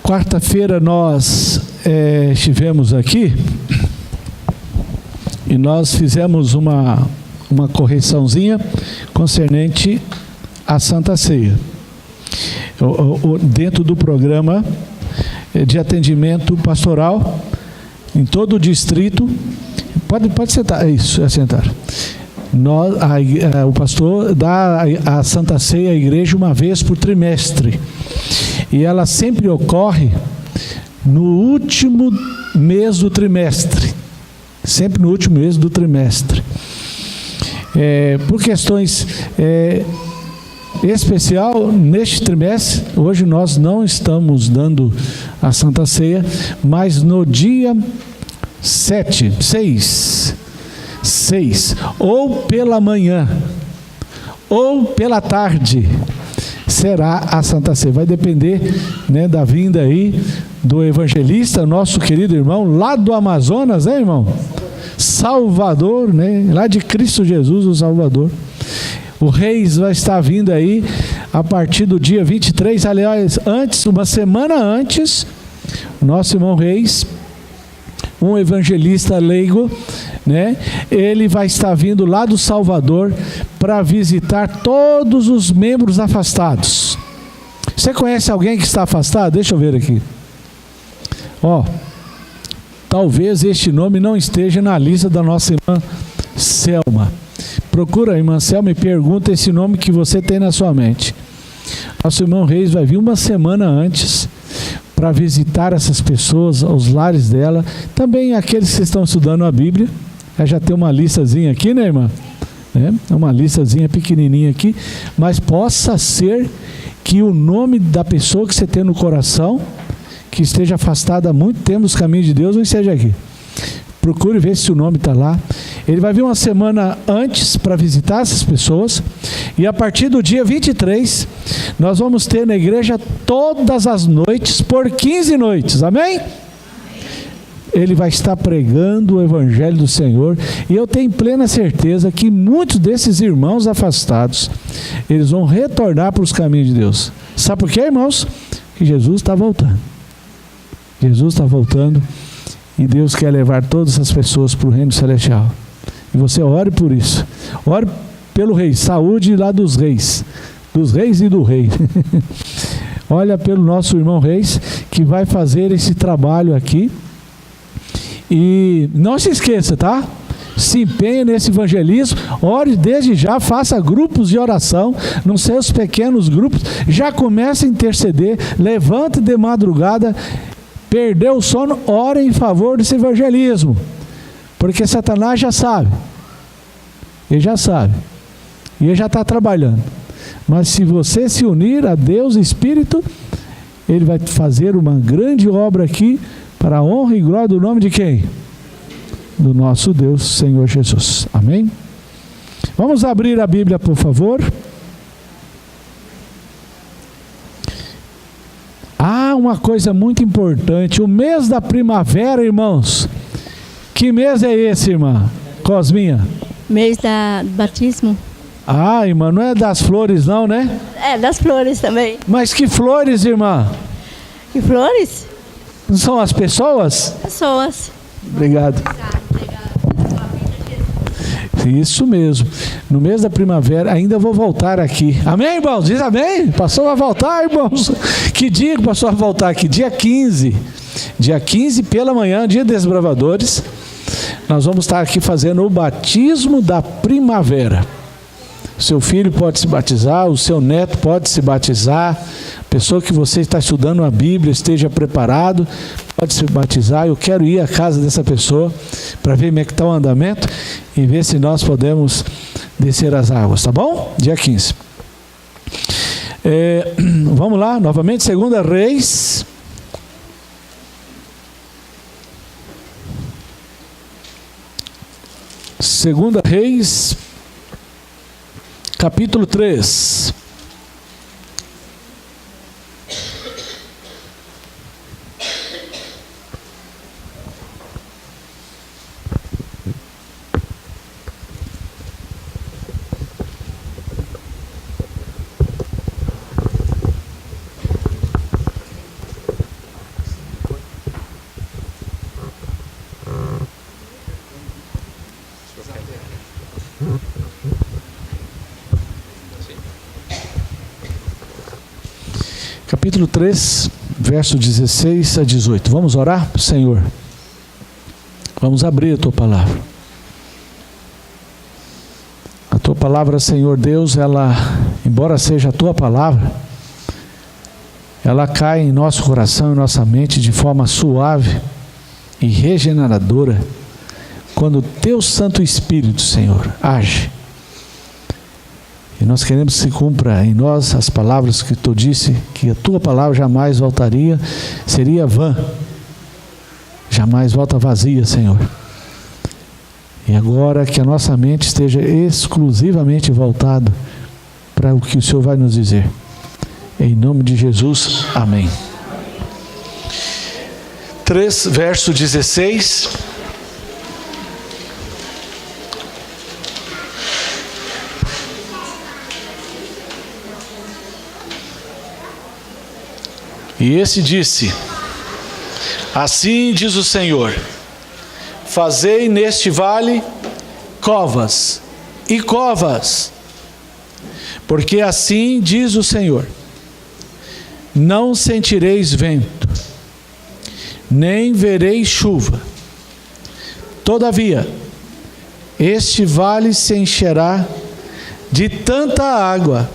Quarta-feira nós estivemos aqui e nós fizemos uma correçãozinha concernente à Santa Ceia. Dentro do programa de atendimento pastoral em todo o distrito, pode sentar, isso, é sentar. O pastor dá a Santa Ceia à igreja uma vez por trimestre. E ela sempre ocorre no último mês do trimestre. Sempre no último mês do trimestre. Por questões especial, neste trimestre, hoje nós não estamos dando a Santa Ceia, mas no dia 6, ou pela manhã, ou pela tarde, será a Santa Ceia. Vai depender, da vinda aí do evangelista, nosso querido irmão, lá do Amazonas, irmão? Salvador, lá de Cristo Jesus, o Salvador. O Reis vai estar vindo aí a partir do dia 23, aliás, uma semana antes, nosso irmão Reis, um evangelista leigo, ele vai estar vindo lá do Salvador para visitar todos os membros afastados. Você conhece alguém que está afastado? Deixa eu ver aqui. Talvez este nome não esteja na lista da nossa irmã Selma. Procura a irmã Selma e pergunta esse nome que você tem na sua mente. Nosso irmão Reis vai vir uma semana antes para visitar essas pessoas, os lares dela. Também aqueles que estão estudando a Bíblia. Já tem uma listazinha aqui, irmã? Uma listazinha pequenininha aqui. Mas possa ser que o nome da pessoa que você tem no coração, que esteja afastada há muito tempo dos caminhos de Deus, não esteja aqui. Procure ver se o nome está lá. Ele vai vir uma semana antes para visitar essas pessoas. E a partir do dia 23, nós vamos ter na igreja todas as noites, por 15 noites. Amém? Ele vai estar pregando o Evangelho do Senhor. E eu tenho plena certeza que muitos desses irmãos afastados, eles vão retornar para os caminhos de Deus. Sabe por quê, irmãos? Que Jesus está voltando. Jesus está voltando. E Deus quer levar todas essas pessoas para o reino celestial. E você ore por isso. Ore pelo rei. Saúde lá dos reis e do rei. Olha pelo nosso irmão Reis, que vai fazer esse trabalho aqui. E não se esqueça, tá? Se empenhe nesse evangelismo. Ore desde já, faça grupos de oração nos seus pequenos grupos. Já comece a interceder. Levante de madrugada. Perdeu o sono, ore em favor desse evangelismo. Porque Satanás já sabe. Ele já sabe. E ele já está trabalhando. Mas se você se unir a Deus Espírito, ele vai fazer uma grande obra aqui para a honra e glória do nome de quem? Do nosso Deus, Senhor Jesus. Amém? Vamos abrir a Bíblia, por favor. Uma coisa muito importante, o mês da primavera, irmãos. Que mês é esse, irmã Cosminha? Mês da batismo. Irmã, não é das flores não, né? Das flores também. Mas que flores, irmã? Que flores? Não são as pessoas? Pessoas. Obrigado. Isso mesmo. No mês da primavera, ainda vou voltar aqui. Amém, irmãos? Diz amém? Pastor vai voltar, irmãos? Que dia que o pastor vai voltar aqui? Dia 15. Dia 15 pela manhã, dia dos desbravadores. Nós vamos estar aqui fazendo o batismo da primavera. Seu filho pode se batizar, o seu neto pode se batizar. A pessoa que você está estudando a Bíblia, esteja preparado, pode se batizar. Eu quero ir à casa dessa pessoa para ver como é que está o andamento e ver se nós podemos descer as águas, tá bom? Dia 15. Vamos lá, novamente, 2 Reis. Segunda Reis, capítulo 3. capítulo 3, verso 16 a 18. Vamos orar, Senhor? Vamos abrir a Tua palavra. A Tua palavra, Senhor Deus, ela, embora seja a Tua palavra, ela cai em nosso coração e nossa mente de forma suave e regeneradora, quando o Teu Santo Espírito, Senhor, age. E nós queremos que se cumpra em nós as palavras que Tu disse, que a Tua palavra jamais voltaria, seria vã, jamais volta vazia, Senhor. E agora que a nossa mente esteja exclusivamente voltada para o que o Senhor vai nos dizer. Em nome de Jesus, amém. 3, verso 16. E esse disse: assim diz o Senhor, fazei neste vale covas e covas, porque assim diz o Senhor, não sentireis vento, nem vereis chuva. Todavia, este vale se encherá de tanta água,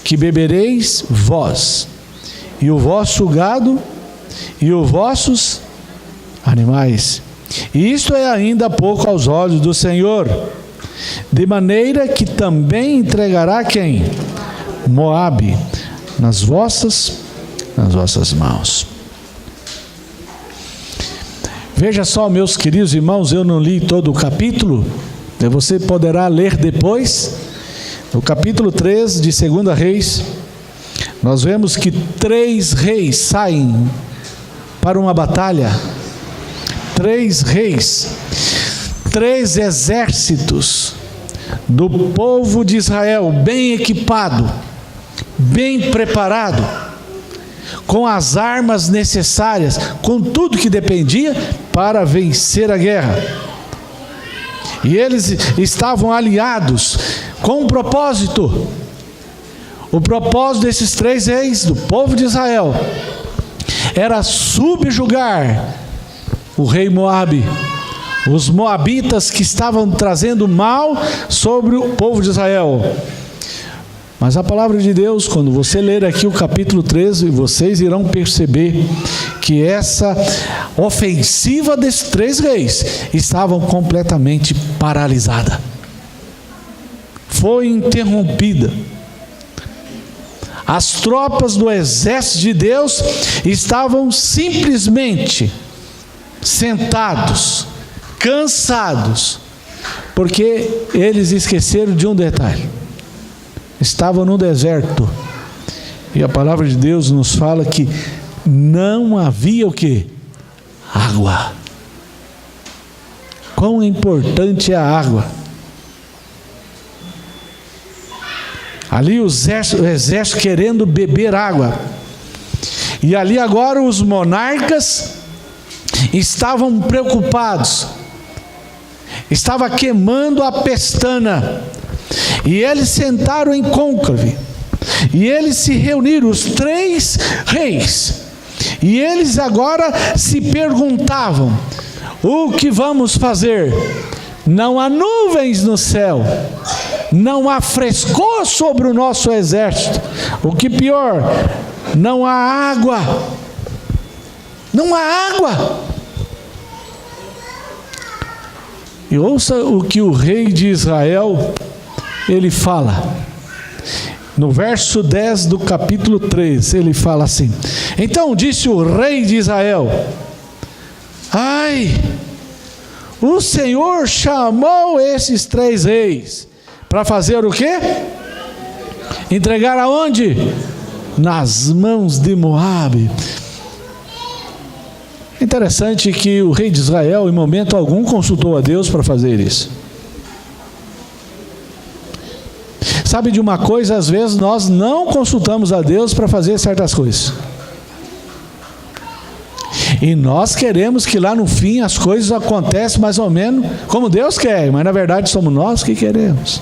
que bebereis vós, e o vosso gado, e os vossos animais. E isto é ainda pouco aos olhos do Senhor, de maneira que também entregará quem? Moabe, nas vossas mãos. Veja só, meus queridos irmãos, eu não li todo o capítulo, você poderá ler depois. No capítulo 3 de 2 Reis, nós vemos que 3 reis saem para uma batalha. 3 reis, 3 exércitos do povo de Israel, bem equipado, bem preparado, com as armas necessárias, com tudo que dependia para vencer a guerra. E eles estavam aliados com um propósito. O propósito desses 3 reis do povo de Israel era subjugar o rei Moabe, os moabitas que estavam trazendo mal sobre o povo de Israel. Mas a palavra de Deus, quando você ler aqui o capítulo 13, vocês irão perceber que essa ofensiva desses 3 reis estavam completamente paralisada. Foi interrompida. As tropas do exército de Deus estavam simplesmente sentados, cansados, porque eles esqueceram de um detalhe. Estavam no deserto, e a palavra de Deus nos fala que não havia o quê? Água. Quão importante é a água. Ali o exército querendo beber água. E ali agora os monarcas estavam preocupados. Estava queimando a pestana. E eles sentaram em cônclave. E eles se reuniram, os 3 reis. E eles agora se perguntavam: o que vamos fazer? Não há nuvens no céu, não há frescor sobre o nosso exército. O que pior, não há água. Não há água. E ouça o que o rei de Israel, ele fala. No verso 10 do capítulo 3, ele fala assim: então disse o rei de Israel: ai, o Senhor chamou esses 3 reis para fazer o quê? Entregar aonde? Nas mãos de Moabe. Interessante que o rei de Israel, em momento algum, consultou a Deus para fazer isso. Sabe de uma coisa, às vezes nós não consultamos a Deus para fazer certas coisas. E nós queremos que lá no fim as coisas aconteçam mais ou menos como Deus quer, mas na verdade somos nós que queremos.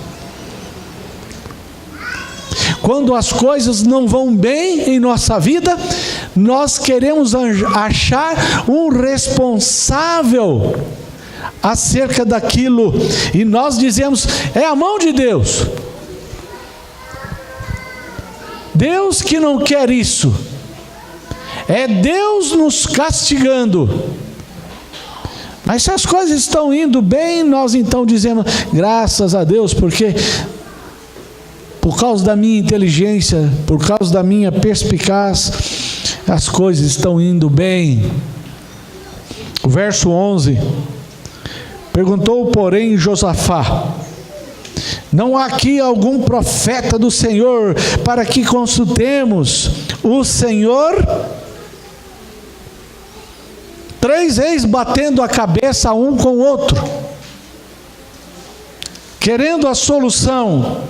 quando as coisas não vão bem em nossa vida, nós queremos achar um responsável acerca daquilo, e nós dizemos: é a mão de Deus. Deus que não quer isso. É Deus nos castigando. Mas se as coisas estão indo bem, nós então dizemos: graças a Deus, porque por causa da minha inteligência, por causa da minha perspicácia, as coisas estão indo bem. O verso 11: perguntou, porém, Josafá: não há aqui algum profeta do Senhor para que consultemos o Senhor? 3 reis batendo a cabeça um com o outro, querendo a solução.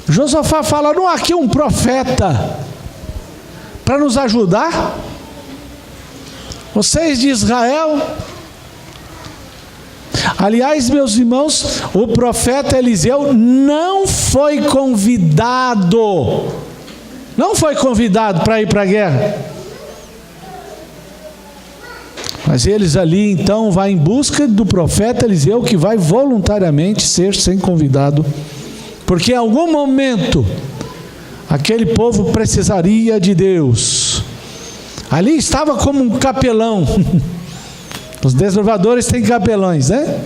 Josafá fala: não há aqui um profeta para nos ajudar? Vocês de Israel. Aliás, meus irmãos, o profeta Eliseu não foi convidado para ir para a guerra. Mas eles ali então vão em busca do profeta Eliseu, que vai voluntariamente ser sem convidado, porque em algum momento aquele povo precisaria de Deus. Ali estava como um capelão. Os desbravadores têm capelões, né?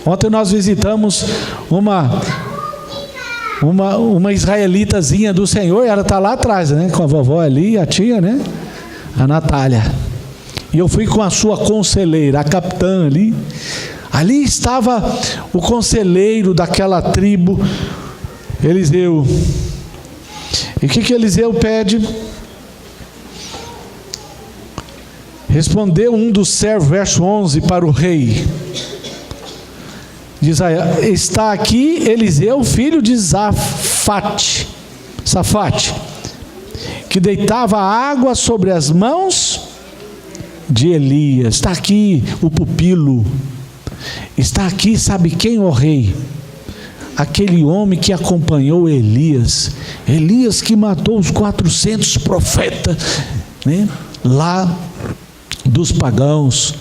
Ontem nós visitamos uma israelitazinha do Senhor, e ela está lá atrás, né? Com a vovó ali, a tia, né? A Natália. E eu fui com a sua conselheira, a capitã ali. Ali estava o conselheiro daquela tribo, Eliseu. E o que Eliseu pede? Respondeu um dos servos, verso 11, para o rei. Diz aí: está aqui Eliseu, filho de Safate, que deitava água sobre as mãos de Elias. Está aqui o pupilo. Está aqui, sabe quem, ó rei? Aquele homem que acompanhou Elias. Elias que matou os 400 profetas, né? Lá dos pagãos.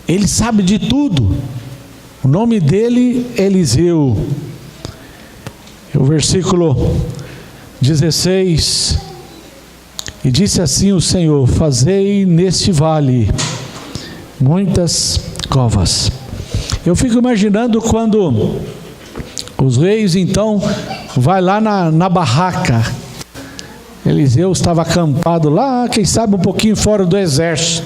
Ele sabe de tudo. O nome dele é Eliseu. O versículo 16: e disse assim o Senhor: fazei neste vale muitas covas. Eu fico imaginando quando os reis então vai lá na barraca. Eliseu estava acampado lá, quem sabe um pouquinho fora do exército,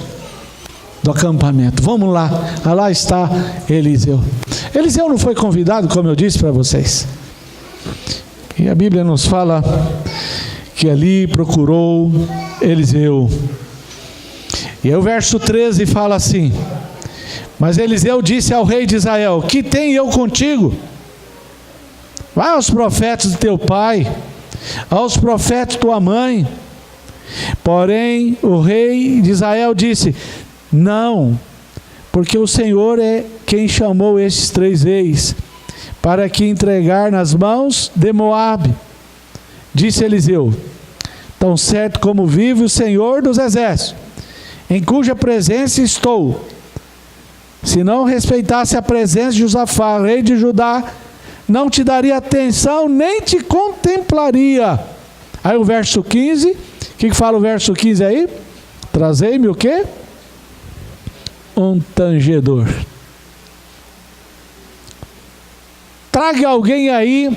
do acampamento. Vamos lá, lá está Eliseu. Eliseu não foi convidado, como eu disse para vocês. E a Bíblia nos fala que ali procurou Eliseu. E aí o verso 13 fala assim: mas Eliseu disse ao rei de Israel: que tenho eu contigo? Vai aos profetas do teu pai, aos profetas tua mãe. Porém o rei de Israel disse: não, porque o Senhor é quem chamou estes 3 reis para que entregar nas mãos de Moabe. Disse Eliseu: tão certo como vive o Senhor dos exércitos, em cuja presença estou, se não respeitasse a presença de Josafá, rei de Judá, não te daria atenção, nem te contemplaria. Aí o verso 15, o que fala o verso 15 aí? Trazei-me o quê? Um tangedor. Traga alguém aí,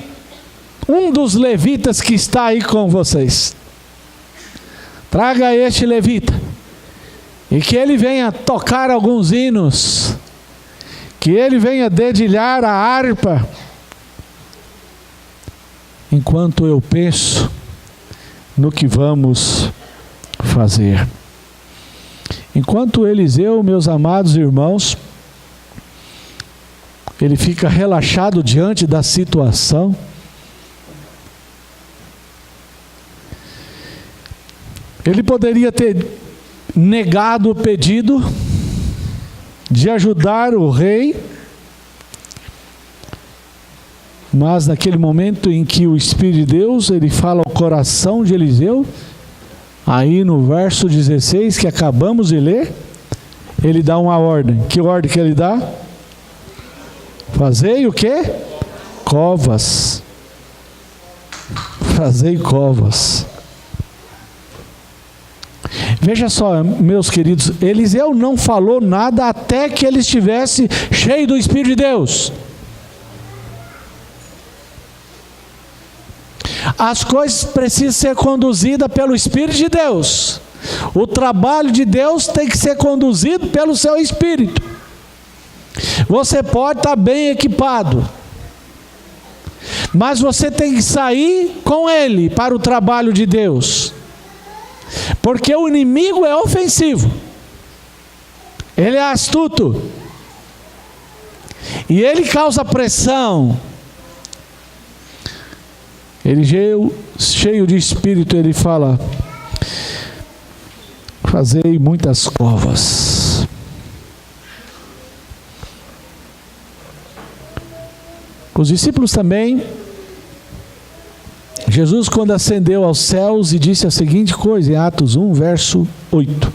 um dos levitas que está aí com vocês. Traga este levita, e que ele venha tocar alguns hinos, que ele venha dedilhar a harpa, enquanto eu penso no que vamos fazer. Enquanto Eliseu, meus amados irmãos, ele fica relaxado diante da situação, ele poderia ter negado o pedido de ajudar o rei, Mas naquele momento em que o Espírito de Deus, ele fala ao coração de Eliseu, aí no verso 16 que acabamos de ler, ele dá uma ordem. Que ordem que ele dá? Fazei o quê? Covas. Fazei covas. Veja só, meus queridos, Eliseu não falou nada até que ele estivesse cheio do Espírito de Deus. As coisas precisam ser conduzidas pelo Espírito de Deus. O trabalho de Deus tem que ser conduzido pelo seu Espírito. Você pode estar bem equipado, mas você tem que sair com Ele para o trabalho de Deus. Porque o inimigo é ofensivo. Ele é astuto. E ele causa pressão. Ele cheio de espírito, ele fala: fazei muitas covas. Os discípulos também, Jesus, quando ascendeu aos céus, e disse a seguinte coisa, em Atos 1, verso 8.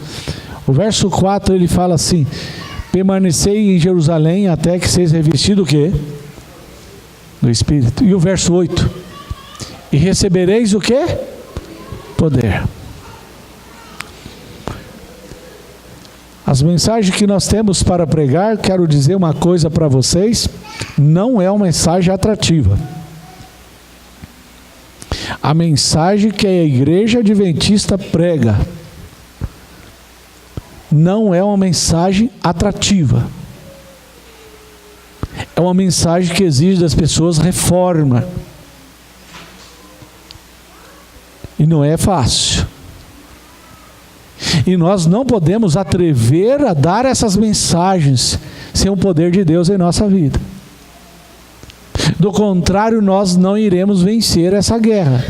O verso 4, ele fala assim: permanecei em Jerusalém até que seja revestido o quê? Do Espírito. E o verso 8: e recebereis o quê? Poder. As mensagens que nós temos para pregar, quero dizer uma coisa para vocês, não é uma mensagem atrativa. A mensagem que a Igreja Adventista prega não é uma mensagem atrativa. É uma mensagem que exige das pessoas reforma. E não é fácil. E nós não podemos atrever a dar essas mensagens sem o poder de Deus em nossa vida. Do contrário, nós não iremos vencer essa guerra.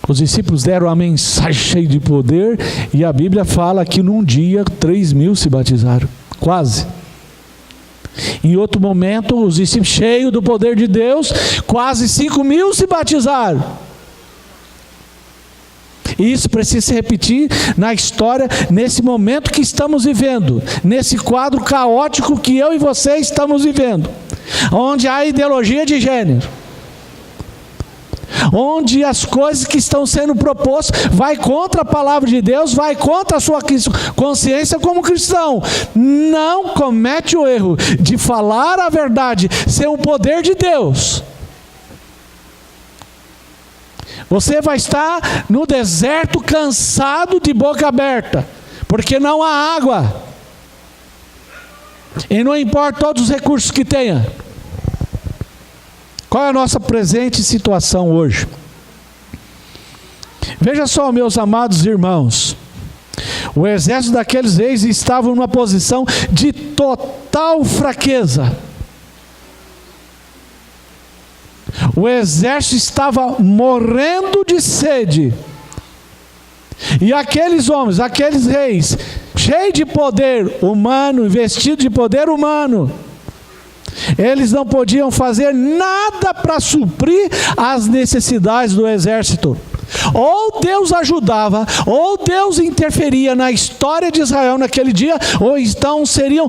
Os discípulos deram a mensagem cheia de poder, e a Bíblia fala que num dia 3.000 se batizaram, quase. Em outro momento, os discípulos cheios do poder de Deus, quase 5.000 se batizaram. E isso precisa se repetir na história, nesse momento que estamos vivendo, nesse quadro caótico que eu e você estamos vivendo, onde há ideologia de gênero, onde as coisas que estão sendo propostas vai contra a palavra de Deus, vai contra a sua consciência como cristão. Não comete o erro de falar a verdade sem o poder de Deus. Você vai estar no deserto cansado, de boca aberta, porque não há água, e não importa todos os recursos que tenha. Qual é a nossa presente situação hoje? Veja só, meus amados irmãos, o exército daqueles reis estava numa posição de total fraqueza. O exército estava morrendo de sede. E aqueles homens, aqueles reis, cheios de poder humano, investidos de poder humano, eles não podiam fazer nada para suprir as necessidades do exército. Ou Deus ajudava, ou Deus interferia na história de Israel naquele dia, ou então seriam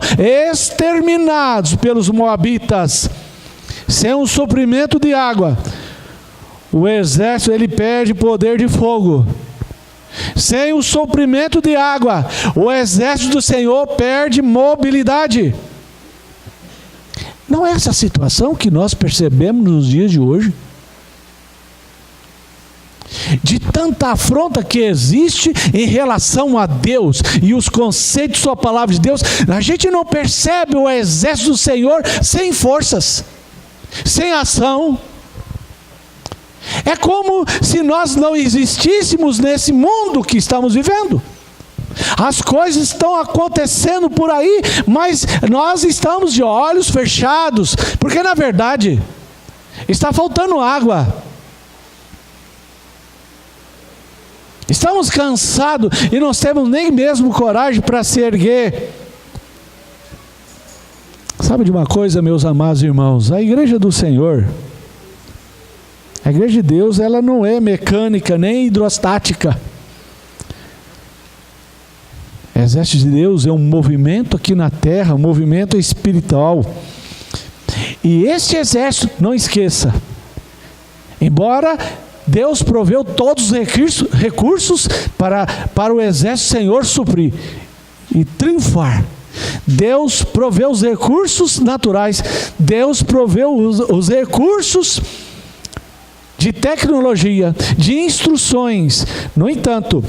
exterminados pelos moabitas. Sem um suprimento de água, o exército ele perde poder de fogo. Sem o suprimento de água, o exército do Senhor perde mobilidade. Não é essa situação que nós percebemos nos dias de hoje? De tanta afronta que existe em relação a Deus e os conceitos de sua palavra de Deus, a gente não percebe o exército do Senhor sem forças, sem ação. É como se nós não existíssemos nesse mundo que estamos vivendo. As coisas estão acontecendo por aí, mas nós estamos de olhos fechados, porque na verdade está faltando água. Estamos cansados e não temos nem mesmo coragem para se erguer. Sabe de uma coisa, meus amados irmãos? A igreja do Senhor, a igreja de Deus, ela não é mecânica nem hidrostática. O exército de Deus é um movimento aqui na terra, um movimento espiritual. E este exército, não esqueça, embora Deus proveu todos os recursos para o exército do Senhor suprir e triunfar. Deus proveu os recursos naturais, Deus proveu os recursos de tecnologia, de instruções. No entanto,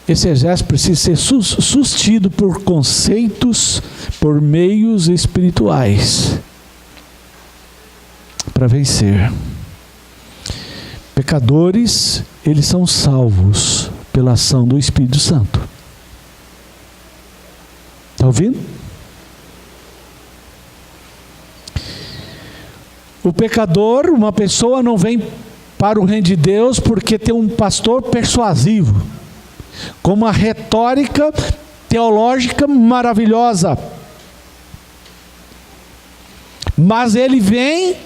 esse exército precisa ser sustido por conceitos, por meios espirituais, para vencer. Pecadores, eles são salvos pela ação do Espírito Santo. Está ouvindo? O pecador, uma pessoa não vem para o reino de Deus porque tem um pastor persuasivo, com uma retórica teológica maravilhosa. Mas ele vem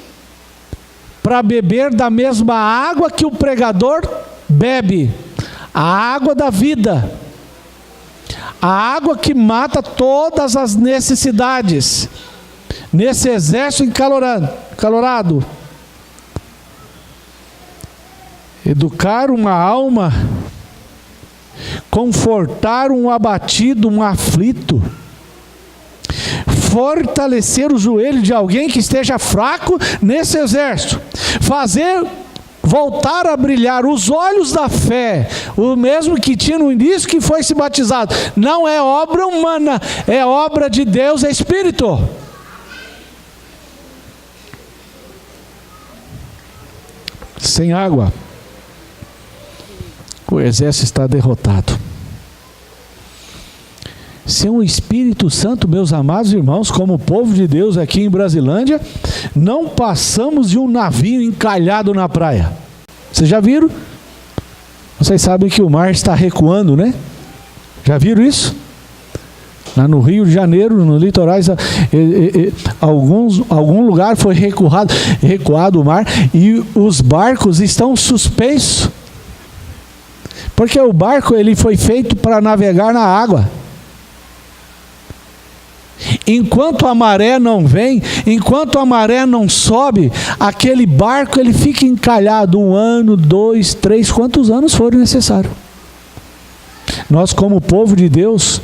para beber da mesma água que o pregador bebe, a água da vida, a água que mata todas as necessidades, nesse exército encalorado. Educar uma alma, confortar um abatido, um aflito, fortalecer o joelho de alguém que esteja fraco nesse exército, fazer voltar a brilhar os olhos da fé, o mesmo que tinha no início que foi se batizado. Não é obra humana, é obra de Deus, é Espírito. Sem água, o exército está derrotado. Sem o Espírito Santo, meus amados irmãos, como povo de Deus aqui em Brasilândia, não passamos de um navio encalhado na praia. Vocês já viram? Vocês sabem que o mar está recuando, né? Já viram isso? Lá no Rio de Janeiro, nos litorais, algum lugar foi recuado o mar, e os barcos estão suspensos. Porque o barco ele foi feito para navegar na água. Enquanto a maré não vem, enquanto a maré não sobe, aquele barco ele fica encalhado 1 ano, 2, 3, quantos anos forem necessários. Nós, como povo de Deus,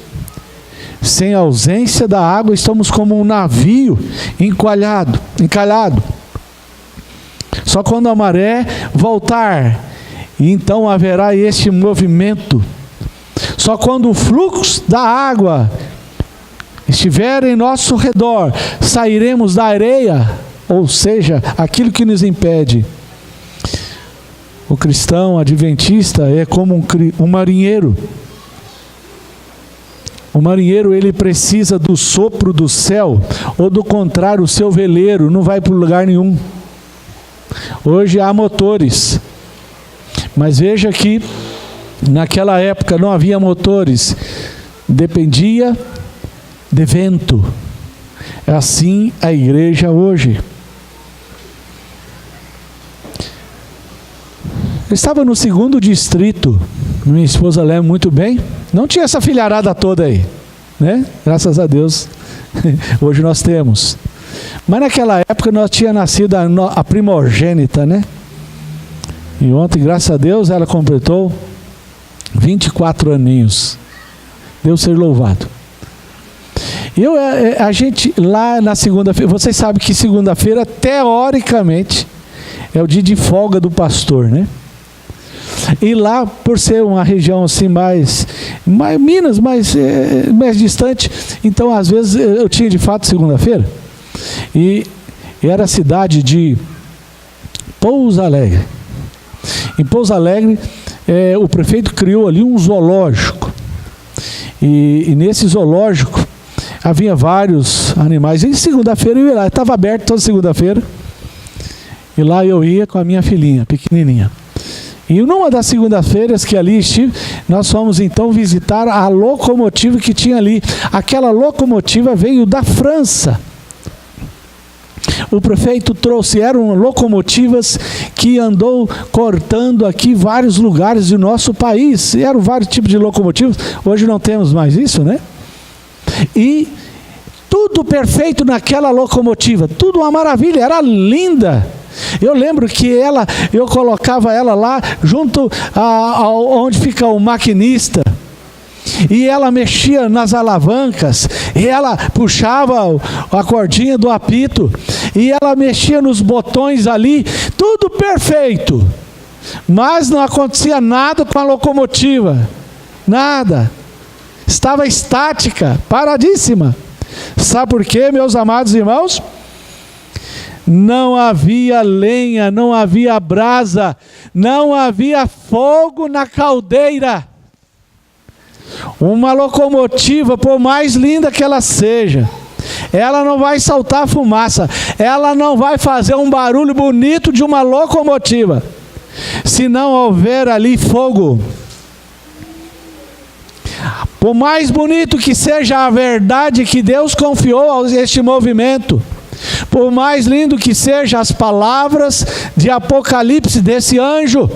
sem a ausência da água, estamos como um navio encalhado. Só quando a maré voltar, então haverá este movimento. Só quando o fluxo da água estiver em nosso redor, sairemos da areia, ou seja, aquilo que nos impede. O cristão adventista é como um marinheiro. O marinheiro ele precisa do sopro do céu, ou do contrário, o seu veleiro não vai para lugar nenhum. Hoje há motores, mas veja que naquela época não havia motores, dependia de vento. É assim a igreja hoje. Eu estava no 2º distrito, minha esposa lembra muito bem, não tinha essa filharada toda aí, né? Graças a Deus, hoje nós temos. Mas naquela época nós tinha nascido a primogênita, né? E ontem, graças a Deus, ela completou 24 aninhos. Deus ser louvado. A gente lá na segunda-feira, vocês sabem que segunda-feira, teoricamente, é o dia de folga do pastor, né? E lá, por ser uma região assim mais Minas, mais distante, então às vezes eu tinha de fato segunda-feira, e era a cidade de Pouso Alegre. Em Pouso Alegre, o prefeito criou ali um zoológico, e nesse zoológico havia vários animais. E segunda-feira eu ia lá, estava aberto toda segunda-feira, e lá eu ia com a minha filhinha, pequenininha. E numa das segundas-feiras que ali estive, nós fomos então visitar a locomotiva que tinha ali. Aquela locomotiva veio da França. O prefeito trouxe, eram locomotivas que andou cortando aqui vários lugares do nosso país. E eram vários tipos de locomotivas. Hoje não temos mais isso, né? E tudo perfeito naquela locomotiva, tudo uma maravilha, era linda. Eu lembro que eu colocava ela lá junto onde fica o maquinista, e ela mexia nas alavancas, e ela puxava a cordinha do apito, e ela mexia nos botões ali, tudo perfeito, mas não acontecia nada com a locomotiva, nada, estava estática, paradíssima. Sabe por quê, meus amados irmãos? Não havia lenha, não havia brasa, não havia fogo na caldeira. Uma locomotiva, por mais linda que ela seja, ela não vai soltar fumaça, ela não vai fazer um barulho bonito de uma locomotiva, se não houver ali fogo. Por mais bonito que seja a verdade que Deus confiou a este movimento, por mais lindo que sejam as palavras de Apocalipse desse anjo,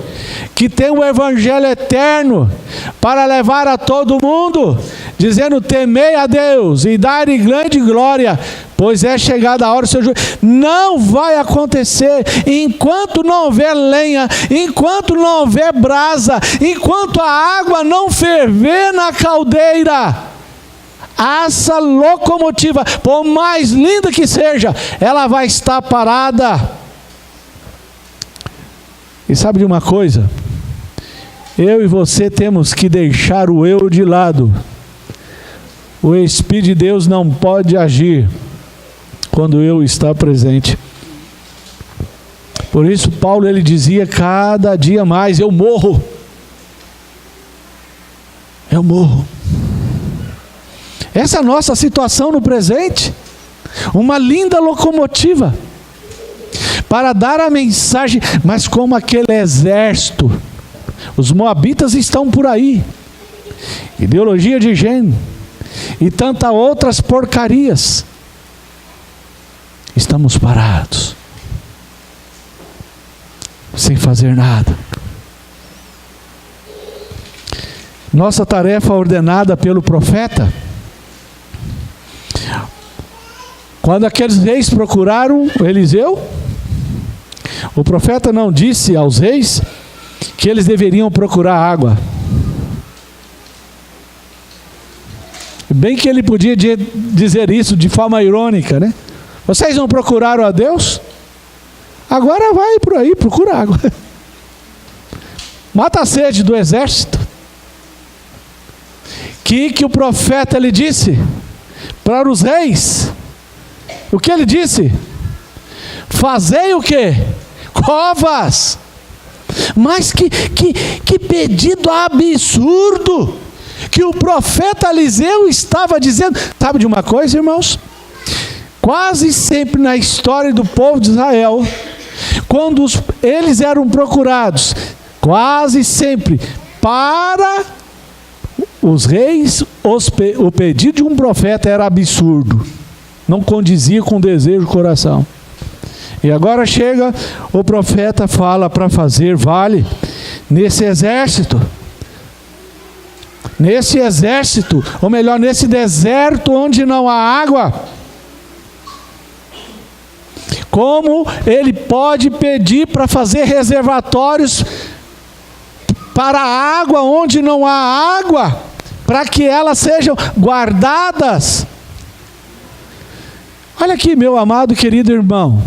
que tem o evangelho eterno para levar a todo mundo, dizendo: temei a Deus e dai-lhe grande glória, pois é chegada a hora do seu juízo. Não vai acontecer enquanto não houver lenha, enquanto não houver brasa, enquanto a água não ferver na caldeira. Essa locomotiva, por mais linda que seja, ela vai estar parada. E sabe de uma coisa? Eu e você temos que deixar o eu de lado. O Espírito de Deus não pode agir quando o eu está presente. Por isso Paulo, ele dizia: cada dia mais eu morro. Eu morro. Essa é a nossa situação no presente. Uma linda locomotiva para dar a mensagem, mas como aquele exército, os moabitas estão por aí, ideologia de gênero e tantas outras porcarias. Estamos parados, sem fazer nada. Nossa tarefa ordenada pelo profeta, quando aqueles reis procuraram Eliseu, o profeta não disse aos reis que eles deveriam procurar água. Bem que ele podia dizer isso de forma irônica, né? Vocês não procuraram a Deus? Agora vai por aí, procura água. Mata a sede do exército. Que o profeta lhe disse para os reis? O que ele disse? Fazei o quê? Covas. Mas que pedido absurdo que o profeta Eliseu estava dizendo. Sabe de uma coisa, irmãos? Quase sempre na história do povo de Israel, quando eles eram procurados, quase sempre para os reis, o pedido de um profeta era absurdo, não condizia com o desejo do coração. E agora chega o profeta, fala para fazer vale nesse exército, ou melhor, nesse deserto onde não há água. Como ele pode pedir para fazer reservatórios para a água onde não há água, para que elas sejam guardadas? Olha aqui, meu amado e querido irmão,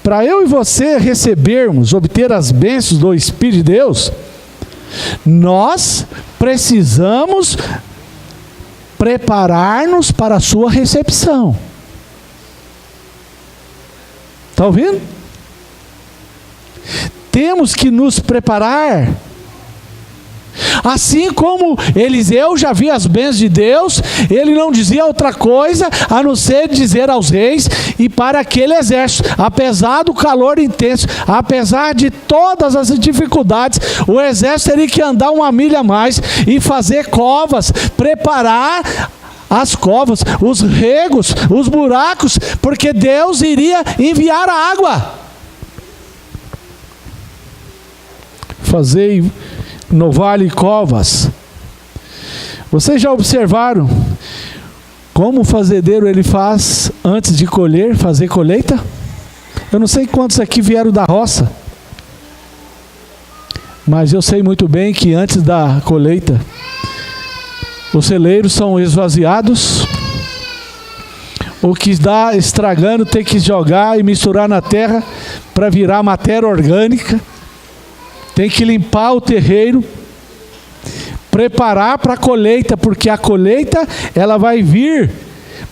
para eu e você recebermos, obter as bênçãos do Espírito de Deus, nós precisamos preparar-nos para a sua recepção. Está ouvindo? Temos que nos preparar. Assim como Eliseu já via as bênçãos de Deus, ele não dizia outra coisa a não ser dizer aos reis e para aquele exército, apesar do calor intenso, apesar de todas as dificuldades, o exército teria que andar 1 milha a mais e fazer covas, preparar as covas, os regos, os buracos, porque Deus iria enviar a água. Fazei no vale covas. Vocês já observaram como o fazendeiro ele faz antes de colher, fazer colheita? Eu não sei quantos aqui vieram da roça, mas eu sei muito bem que antes da colheita, os celeiros são esvaziados, o que está estragando tem que jogar e misturar na terra para virar matéria orgânica, tem que limpar o terreiro, preparar para a colheita, porque a colheita ela vai vir,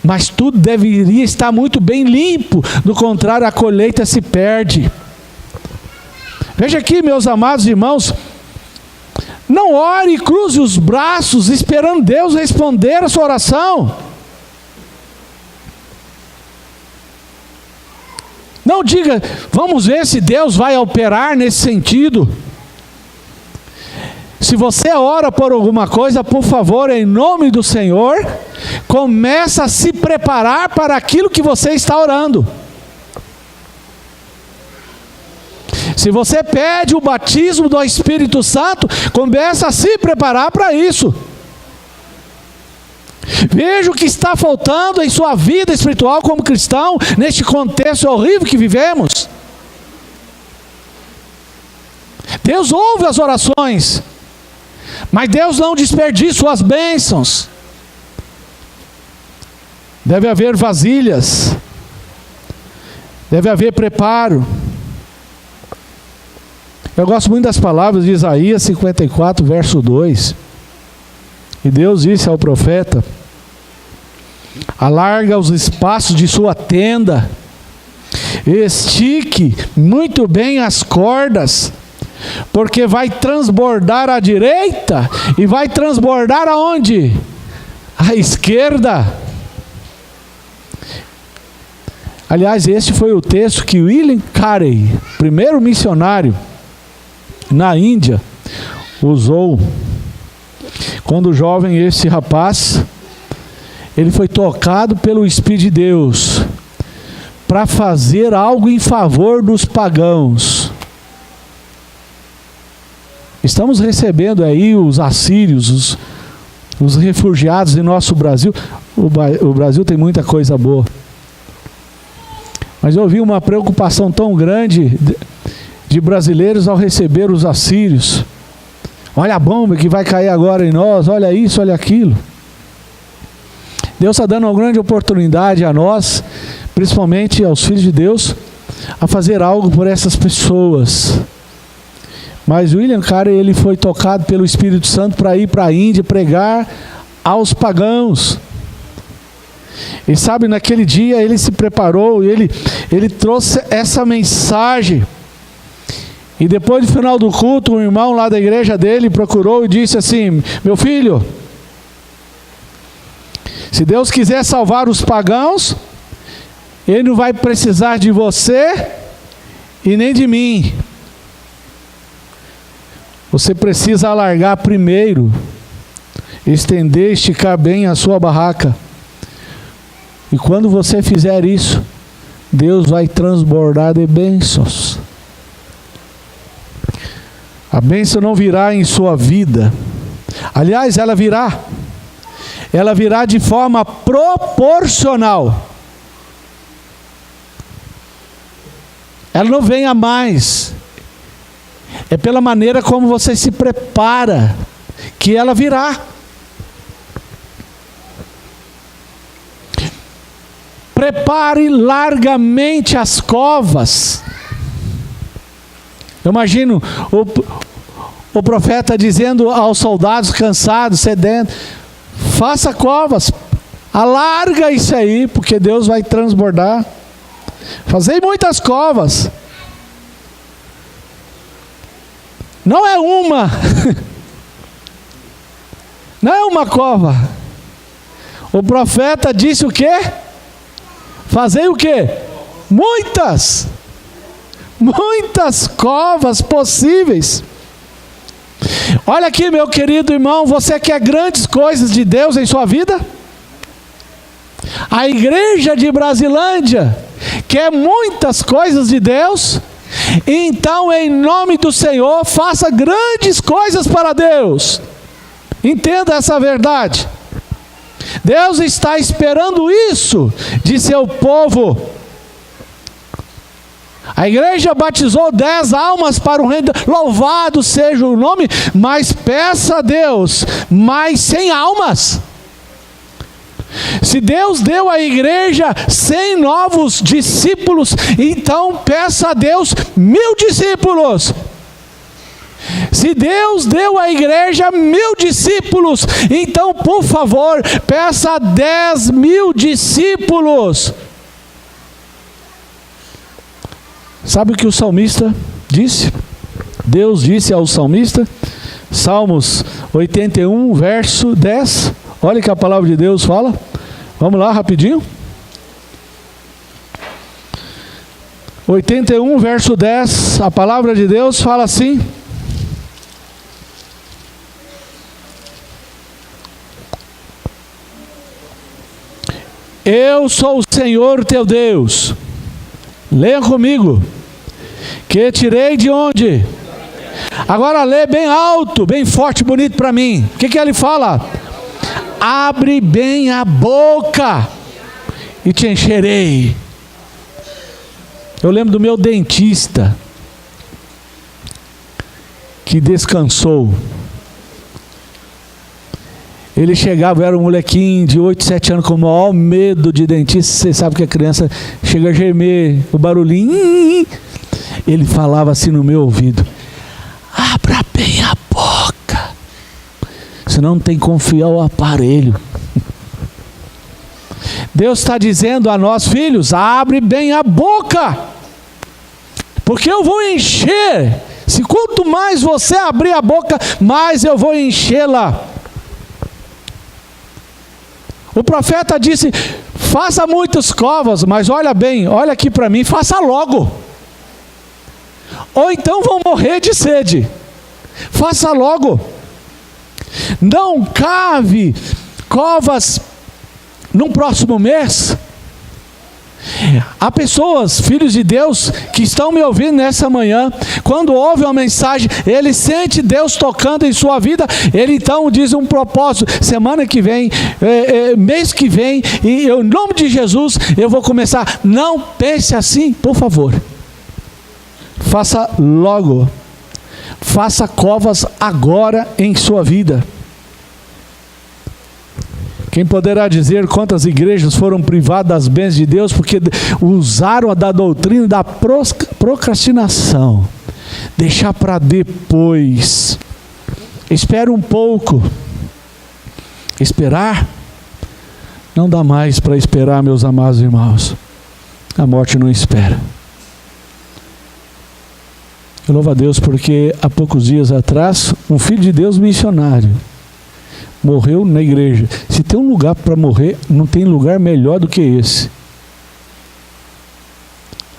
mas tudo deveria estar muito bem limpo, do contrário a colheita se perde. Veja aqui, meus amados irmãos, não ore e cruze os braços esperando Deus responder a sua oração. Não diga, vamos ver se Deus vai operar nesse sentido. Se você ora por alguma coisa, por favor, em nome do Senhor, começa a se preparar para aquilo que você está orando. Se você pede o batismo do Espírito Santo, começa a se preparar para isso. Veja o que está faltando em sua vida espiritual como cristão, neste contexto horrível que vivemos. Deus ouve as orações, mas Deus não desperdiça suas bênçãos. Deve haver vasilhas, deve haver preparo. Eu gosto muito das palavras de Isaías 54, verso 2. E Deus disse ao profeta: alarga os espaços de sua tenda, estique muito bem as cordas, porque vai transbordar à direita e vai transbordar aonde? À esquerda. Aliás, esse foi o texto que William Carey, primeiro missionário na Índia, usou. Quando jovem, esse rapaz, ele foi tocado pelo Espírito de Deus para fazer algo em favor dos pagãos. Estamos recebendo aí os assírios, os refugiados em nosso Brasil. O Brasil tem muita coisa boa, mas eu vi uma preocupação tão grande de brasileiros ao receber os assírios. Olha a bomba que vai cair agora em nós, olha isso, olha aquilo. Deus está dando uma grande oportunidade a nós, principalmente aos filhos de Deus, a fazer algo por essas pessoas. Mas William Carey, ele foi tocado pelo Espírito Santo para ir para a Índia pregar aos pagãos. E sabe, naquele dia ele se preparou e ele trouxe essa mensagem. E depois do final do culto, um irmão lá da igreja dele procurou e disse assim: meu filho, se Deus quiser salvar os pagãos, Ele não vai precisar de você e nem de mim. Você precisa alargar primeiro, estender, esticar bem a sua barraca. E quando você fizer isso, Deus vai transbordar de bênçãos. A bênção não virá em sua vida. Aliás, ela virá. Ela virá de forma proporcional. Ela não vem a mais. É pela maneira como você se prepara que ela virá. Prepare largamente as covas. Eu imagino o profeta dizendo aos soldados cansados, sedentos: faça covas, alarga isso aí, porque Deus vai transbordar. Fazei muitas covas. Não é uma, Não é uma cova. O profeta disse o quê? Fazei o quê? Muitas covas possíveis. Olha aqui, meu querido irmão, você quer grandes coisas de Deus em sua vida? A igreja de Brasilândia quer muitas coisas de Deus? Então, em nome do Senhor, faça grandes coisas para Deus. Entenda essa verdade. Deus está esperando isso de seu povo. A igreja batizou 10 almas para o reino. Louvado seja o nome, mas peça a Deus mais 100 almas. Se Deus deu à igreja 100 novos discípulos, então peça a Deus 1000 discípulos. Se Deus deu à igreja 1000 discípulos, então por favor, peça 10.000 discípulos. Sabe o que o salmista disse? Deus disse ao salmista, Salmos 81, verso 10. Olha o que a palavra de Deus fala. Vamos lá, rapidinho. 81, verso 10. A palavra de Deus fala assim: eu sou o Senhor teu Deus. Leia comigo. Que tirei de onde? Agora lê bem alto, bem forte, bonito para mim. O que ele fala? Abre bem a boca e te encherei. Eu lembro do meu dentista que descansou. Ele chegava, eu era um molequinho de 8, 7 anos com o maior medo de dentista. Você sabe que a criança chega a gemer, o barulhinho. Ele falava assim no meu ouvido: abra bem a boca, senão não tem que confiar o aparelho. Deus está dizendo a nós, filhos, abre bem a boca, porque eu vou encher. Se quanto mais você abrir a boca, mais eu vou enchê-la. O profeta disse: faça muitas covas, mas olha bem, olha aqui para mim, faça logo, ou então vão morrer de sede. Faça logo. Não cave covas no próximo mês. Há pessoas, filhos de Deus, que estão me ouvindo nessa manhã. Quando ouve uma mensagem, ele sente Deus tocando em sua vida. Ele então diz um propósito: semana que vem, mês que vem, e em nome de Jesus eu vou começar. Não pense assim, por favor. Faça logo. Faça covas agora em sua vida. Quem poderá dizer quantas igrejas foram privadas das bênçãos de Deus porque usaram a da doutrina da procrastinação? Deixar para depois. Espera um pouco. Esperar? Não dá mais para esperar, meus amados irmãos. A morte não espera. Eu louvo a Deus porque há poucos dias atrás, um filho de Deus missionário morreu na igreja. Se tem um lugar para morrer, não tem lugar melhor do que esse.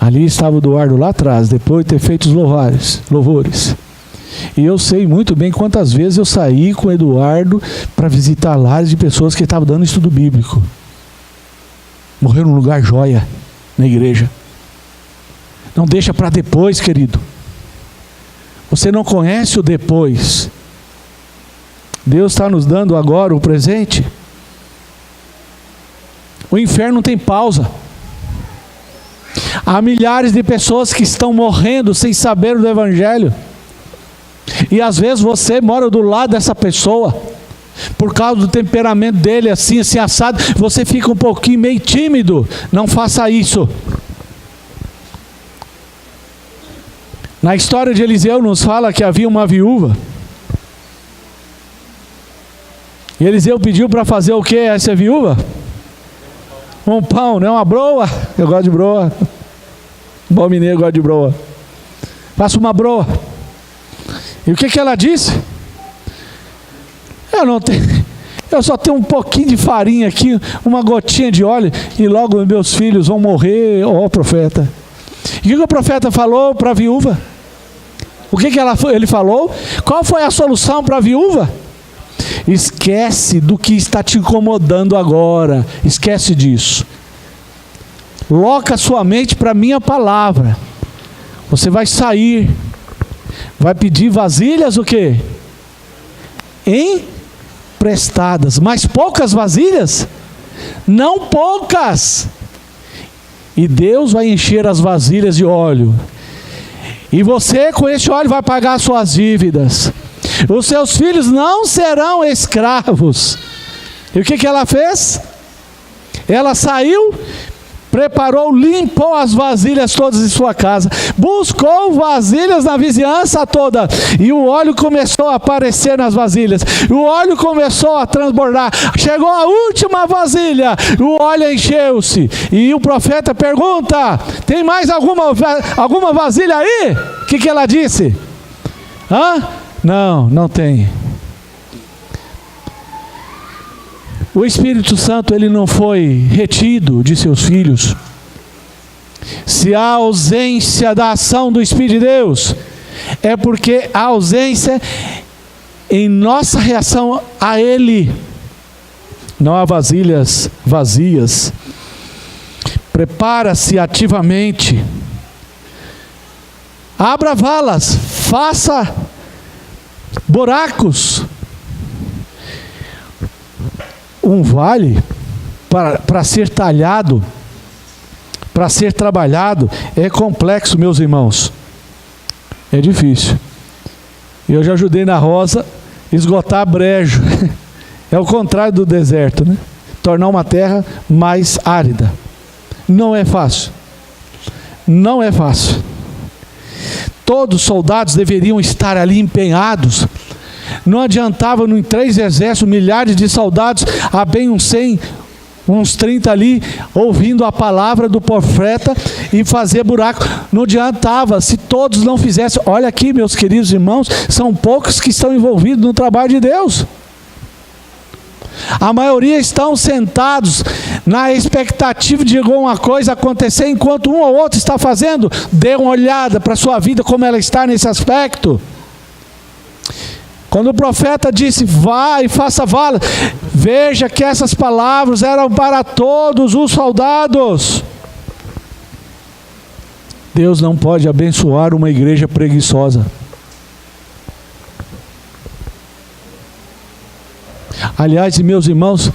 Ali estava o Eduardo lá atrás, depois de ter feito os louvores. E eu sei muito bem quantas vezes eu saí com o Eduardo para visitar lares de pessoas que estavam dando estudo bíblico. Morreu num lugar joia, na igreja. Não deixa para depois, querido. Você não conhece o depois. Deus está nos dando agora o presente. O inferno não tem pausa. Há milhares de pessoas que estão morrendo sem saber do Evangelho. E às vezes você mora do lado dessa pessoa. Por causa do temperamento dele, assim assado, você fica um pouquinho meio tímido. Não faça isso. Na história de Eliseu nos fala que havia uma viúva. E Eliseu pediu para fazer o que essa viúva? Um pão, não é uma broa? Eu gosto de broa. Bom mineiro gosta de broa. Faça uma broa. E o que ela disse? Eu só tenho um pouquinho de farinha aqui, uma gotinha de óleo, e logo meus filhos vão morrer, ó profeta. E o que o profeta falou para a viúva? O que ele falou? Qual foi a solução para a viúva? Esquece do que está te incomodando agora. Esquece disso. Loca sua mente para a minha palavra. Você vai sair. Vai pedir vasilhas o quê? Emprestadas. Mas poucas vasilhas? Não poucas. E Deus vai encher as vasilhas de óleo. E você com esse óleo vai pagar as suas dívidas. Os seus filhos não serão escravos. E o que ela fez? Ela saiu, preparou, limpou as vasilhas todas de sua casa, buscou vasilhas na vizinhança toda, e o óleo começou a aparecer nas vasilhas, o óleo começou a transbordar, chegou a última vasilha, o óleo encheu-se, e o profeta pergunta: tem mais alguma vasilha aí? O que ela disse? Não tem. O Espírito Santo, ele não foi retido de seus filhos. Se há ausência da ação do Espírito de Deus, é porque há ausência em nossa reação a Ele. Não há vasilhas vazias. Prepara-se ativamente. Abra valas, faça buracos. Um vale para ser talhado, para ser trabalhado, é complexo, meus irmãos. É difícil. Eu já ajudei na roça esgotar brejo. É o contrário do deserto, né? Tornar uma terra mais árida. Não é fácil. Não é fácil. Todos os soldados deveriam estar ali empenhados. Não adiantava em 3 exércitos, milhares de soldados, há bem uns 100, uns 30 ali, ouvindo a palavra do profeta e fazer buraco. Não adiantava se todos não fizessem. Olha aqui, meus queridos irmãos, são poucos que estão envolvidos no trabalho de Deus. A maioria estão sentados na expectativa de alguma coisa acontecer, enquanto um ou outro está fazendo. Dê uma olhada para a sua vida, como ela está nesse aspecto. Quando o profeta disse: vá e faça vala, veja que essas palavras eram para todos os soldados. Deus não pode abençoar uma igreja preguiçosa. Aliás, meus irmãos,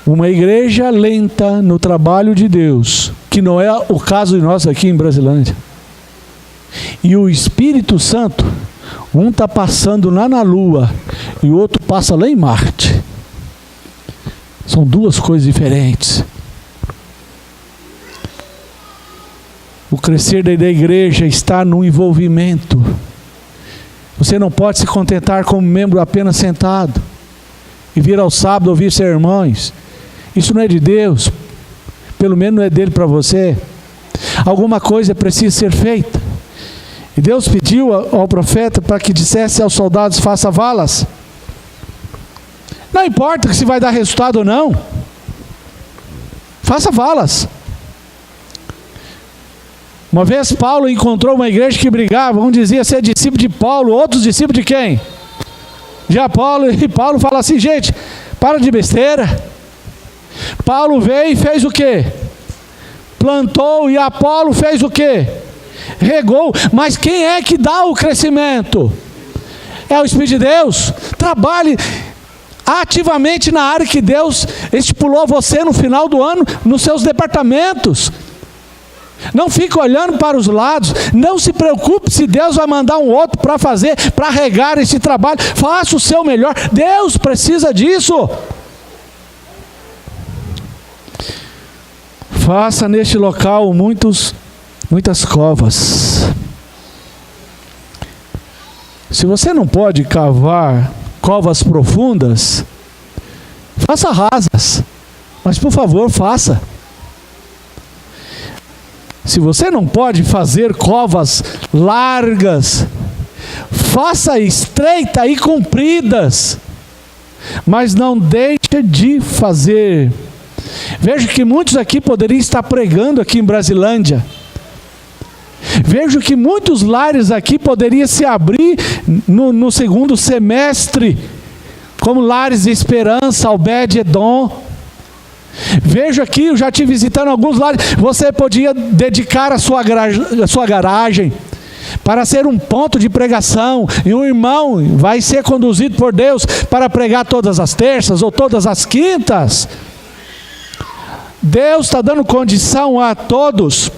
uma igreja lenta no trabalho de Deus, que não é o caso de nós aqui em Brasilândia, e o Espírito Santo, um está passando lá na Lua e o outro passa lá em Marte. São duas coisas diferentes. O crescer da igreja está no envolvimento. Você não pode se contentar como membro apenas sentado e vir ao sábado ouvir sermões. Isso não é de Deus. Pelo menos não é dele para você. Alguma coisa precisa ser feita. E Deus pediu ao profeta para que dissesse aos soldados: faça valas. Não importa se vai dar resultado ou não. Faça valas. Uma vez Paulo encontrou uma igreja que brigava. Um dizia ser discípulo de Paulo, outros discípulos de quem? De Apolo. E Paulo fala assim: gente, para de besteira. Paulo veio e fez o quê? Plantou. E Apolo fez o quê? Regou. Mas quem é que dá o crescimento? É o Espírito de Deus. Trabalhe ativamente na área que Deus estipulou você no final do ano, nos seus departamentos. Não fique olhando para os lados. Não se preocupe se Deus vai mandar um outro para fazer, para regar esse trabalho. Faça o seu melhor. Deus precisa disso. Faça neste local muitas covas. Se você não pode cavar covas profundas, faça rasas. Mas por favor, faça. Se você não pode fazer covas largas, faça estreitas e compridas. mas não deixa de fazer. Vejo que muitos aqui poderiam estar pregando aqui em Brasilândia. Vejo que muitos lares aqui poderiam se abrir no segundo semestre, como lares de esperança, Obed-Edom. Vejo aqui, eu já te visitando alguns lares, você podia dedicar a sua garagem para ser um ponto de pregação, e um irmão vai ser conduzido por Deus para pregar todas as terças ou todas as quintas. Deus está dando condição a todos.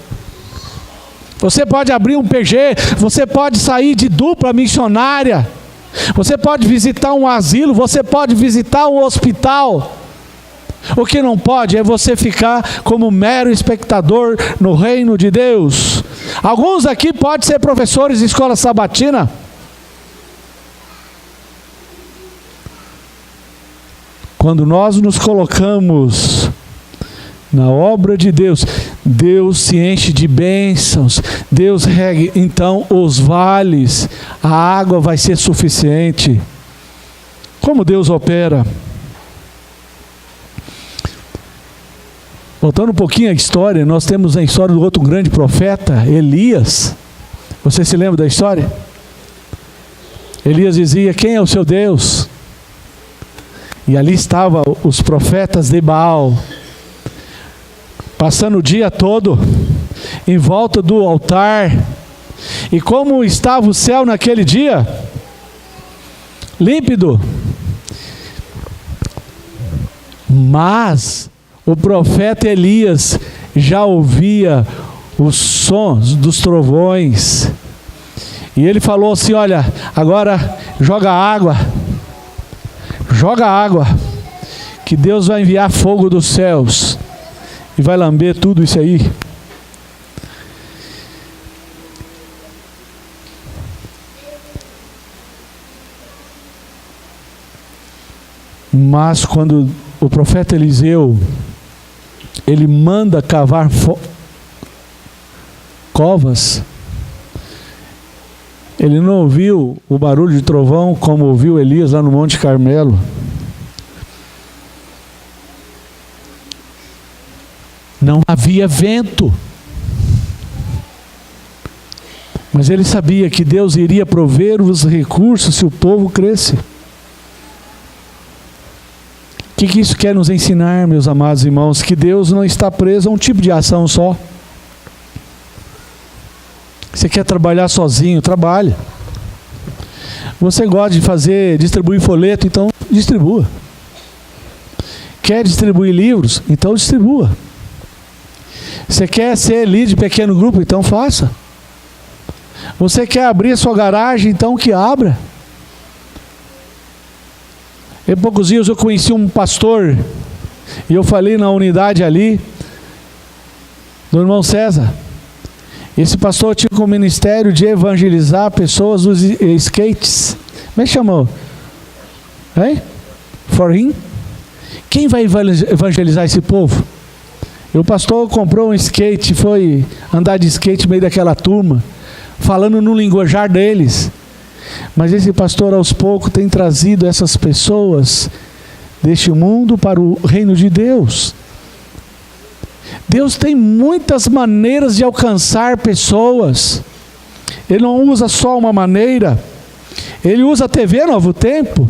Você pode abrir um PG, você pode sair de dupla missionária, você pode visitar um asilo, você pode visitar um hospital. O que não pode é você ficar como mero espectador no reino de Deus. Alguns aqui podem ser professores de escola sabatina. Quando nós nos colocamos na obra de Deus, Deus se enche de bênçãos, Deus rega então os vales, a água vai ser suficiente. Como Deus opera? Voltando um pouquinho à história, nós temos a história do outro grande profeta, Elias. Você se lembra da história? Elias dizia: quem é o seu Deus? E ali estavam os profetas de Baal, passando o dia todo em volta do altar. E como estava o céu naquele dia? Límpido. Mas o profeta Elias já ouvia os sons dos trovões. E ele falou assim: olha, agora joga água, que Deus vai enviar fogo dos céus e vai lamber tudo isso aí. Mas quando o profeta Eliseu, ele manda cavar covas, ele não ouviu o barulho de trovão como ouviu Elias lá no Monte Carmelo. Não havia vento, mas ele sabia que Deus iria prover os recursos se o povo cresce. O que isso quer nos ensinar, meus amados irmãos? Que Deus não está preso a um tipo de ação só. Você quer trabalhar sozinho? Trabalhe. Você gosta de distribuir folheto? Então distribua. Quer distribuir livros? Então distribua. Você quer ser líder de pequeno grupo? Então faça. Você quer abrir a sua garagem? Então que abra. Em poucos dias eu conheci um pastor, e eu falei na unidade ali, do irmão César. Esse pastor tinha como ministério de evangelizar pessoas dos skates. Como é que chamou? Hein? For him? Quem vai evangelizar esse povo? E o pastor comprou um skate, foi andar de skate no meio daquela turma, falando no linguajar deles. Mas esse pastor aos poucos tem trazido essas pessoas deste mundo para o reino de Deus. Deus tem muitas maneiras de alcançar pessoas. Ele não usa só uma maneira. Ele usa a TV Novo Tempo.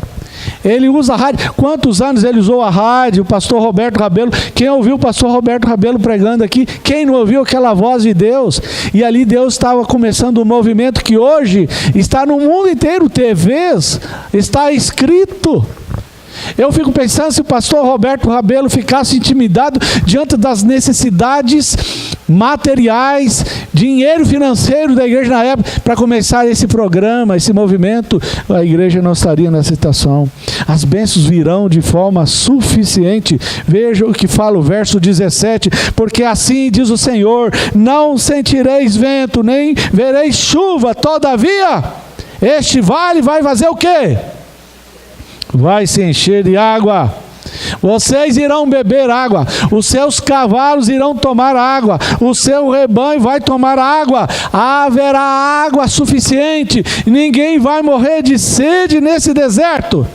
Ele usa a rádio. Quantos anos ele usou a rádio? O pastor Roberto Rabelo. Quem ouviu o pastor Roberto Rabelo pregando aqui? Quem não ouviu aquela voz de Deus? E ali Deus estava começando um movimento que hoje está no mundo inteiro. TVs, está escrito. Eu fico pensando, se o pastor Roberto Rabelo ficasse intimidado diante das necessidades materiais, dinheiro financeiro da igreja na época, para começar esse programa, esse movimento, a igreja não estaria nessa situação. As bênçãos virão de forma suficiente. Veja o que fala o verso 17: porque assim diz o Senhor, não sentireis vento, nem vereis chuva, todavia, este vale vai fazer o quê? Vai se encher de água. Vocês irão beber água, os seus cavalos irão tomar água, o seu rebanho vai tomar água, haverá água suficiente, ninguém vai morrer de sede nesse deserto.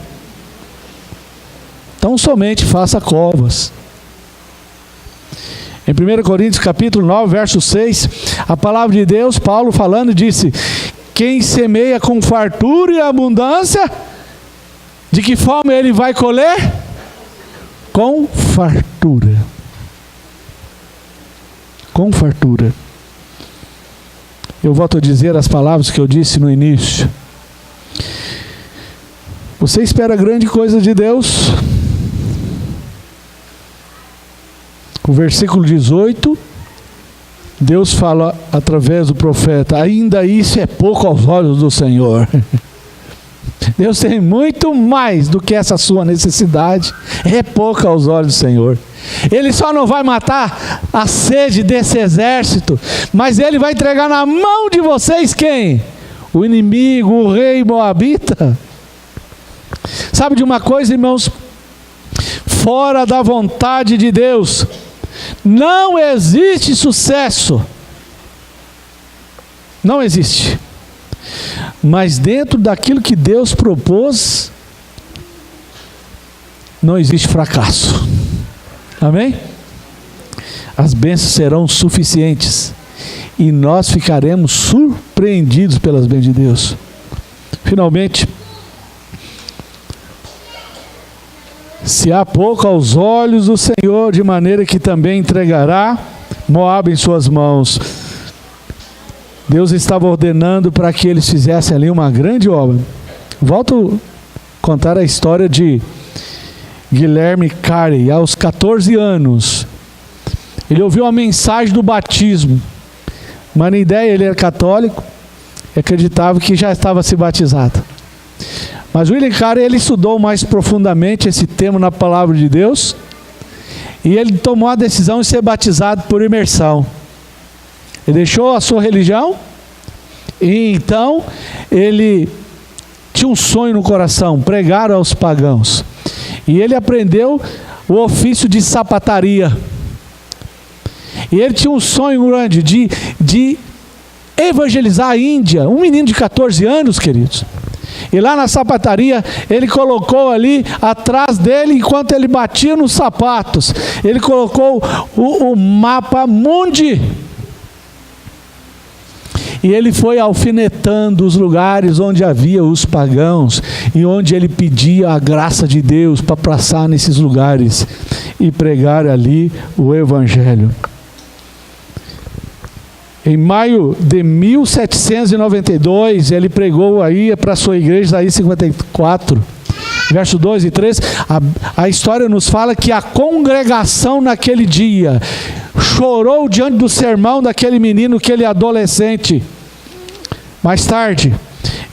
Então somente faça covas. Em 1 Coríntios capítulo 9, verso 6, a palavra de Deus, Paulo falando, disse: quem semeia com fartura e abundância, de que forma ele vai colher? Com fartura. Com fartura. Eu volto a dizer as palavras que eu disse no início. Você espera grande coisa de Deus? O versículo 18, Deus fala através do profeta: ainda isso é pouco aos olhos do Senhor. Deus tem muito mais do que essa sua necessidade. É pouco aos olhos do Senhor. Ele só não vai matar a sede desse exército, mas Ele vai entregar na mão de vocês quem? O inimigo, o rei moabita. Sabe de uma coisa, irmãos? Fora da vontade de Deus não existe sucesso. Não existe. Mas dentro daquilo que Deus propôs, não existe fracasso. Amém? As bênçãos serão suficientes e nós ficaremos surpreendidos pelas bênçãos de Deus. Finalmente, se há pouco aos olhos do Senhor, de maneira que também entregará Moabe em suas mãos. Deus estava ordenando para que eles fizessem ali uma grande obra. Volto a contar a história de Guilherme Carey. Aos 14 anos, ele ouviu a mensagem do batismo. Mas na ideia, ele era católico e acreditava que já estava se batizado. Mas William Carey, ele estudou mais profundamente esse tema na palavra de Deus, e ele tomou a decisão de ser batizado por imersão. Ele deixou a sua religião, e então ele tinha um sonho no coração: pregar aos pagãos. E ele aprendeu o ofício de sapataria. E ele tinha um sonho grande de evangelizar a Índia. Um menino de 14 anos, queridos. E lá na sapataria, ele colocou ali atrás dele, enquanto ele batia nos sapatos, ele colocou o mapa mundi. E ele foi alfinetando os lugares onde havia os pagãos e onde ele pedia a graça de Deus para passar nesses lugares e pregar ali o Evangelho. Em maio de 1792, ele pregou aí para a sua igreja, Isaías 54, verso 2 e 3. A história nos fala que a congregação naquele dia chorou diante do sermão daquele menino, aquele adolescente. Mais tarde,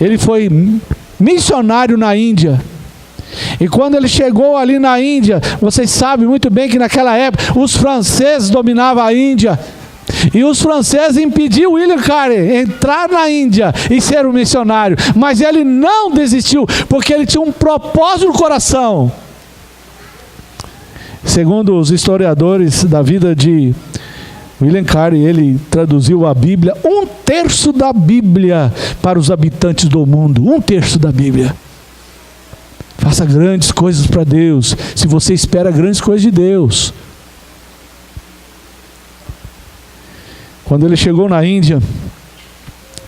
ele foi missionário na Índia. E quando ele chegou ali na Índia, vocês sabem muito bem que naquela época os franceses dominavam a Índia. E os franceses impediram William Carey entrar na Índia e ser um missionário. Mas ele não desistiu, porque ele tinha um propósito no coração. Segundo os historiadores da vida de William Carey, ele traduziu a Bíblia, 1/3 da Bíblia para os habitantes do mundo. 1/3 da Bíblia. Faça grandes coisas para Deus, se você espera grandes coisas de Deus. Quando ele chegou na Índia,